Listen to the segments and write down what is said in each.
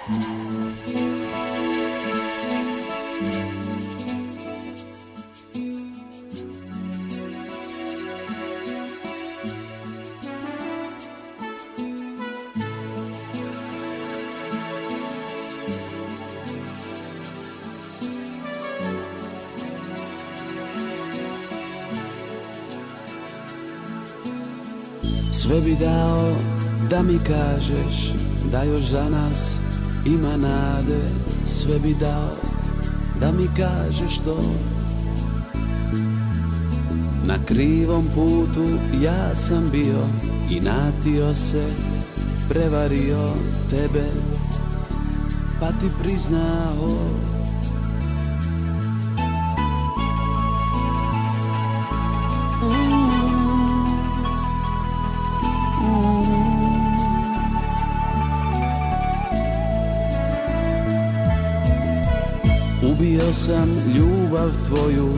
Sve bi dao da mi kažeš da još za nas ima nade. Sve bi dao da mi kažeš to. Na krivom putu ja sam bio, inatio se, prevario tebe, pa ti priznao. Ubio sam ljubav tvoju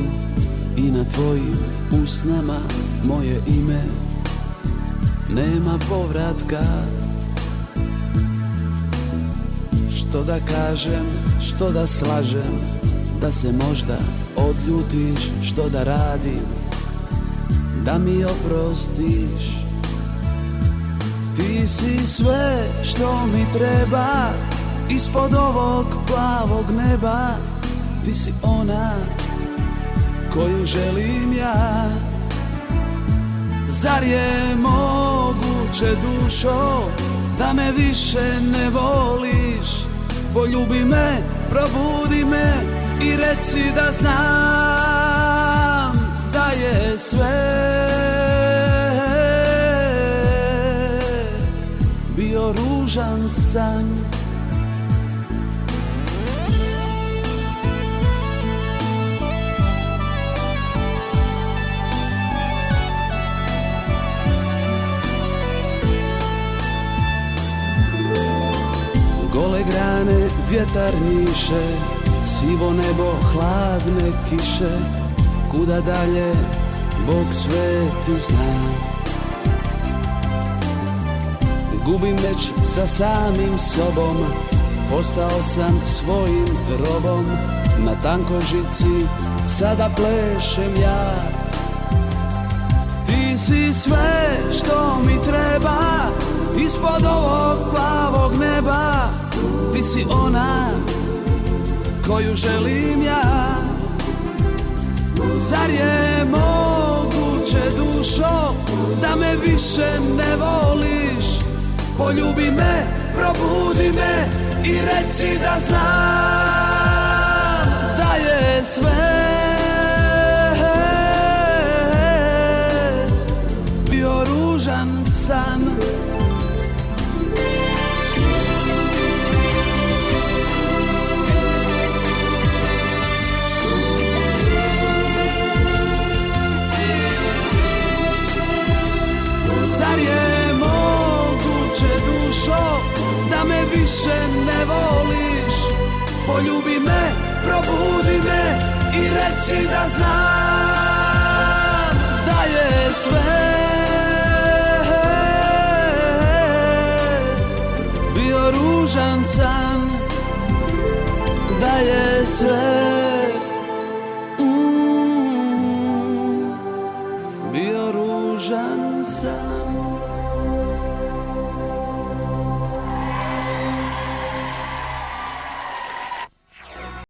i na tvojim usnama moje ime. Nema povratka. Što da kažem, što da slažem, da se možda odljutiš, što da radim, da mi oprostiš. Ti si sve što mi treba ispod ovog plavog neba. Ti si ona koju želim ja. Zar je moguće, dušo, da me više ne voliš? Poljubi me, probudi me i reci da znam da je sve bio ružan san. Gole grane vjetar njiše, sivo nebo hladne kiše. Kuda dalje, Bog sveti zna. Gubim već sa samim sobom, postao sam svojim robom. Na tankoj žici sada plešem ja. Ti si sve što mi treba ispod ovog plavog neba. Ti si ona koju želim ja. Zar je moguće, dušo, da me više ne voliš? Poljubi me, probudi me i reci da znam da je sve bio ružan san. Zar je moguće, dušo, da me više ne voliš? Poljubi me, probudi me i reci da znam da je sve bio ružan san. Da je sve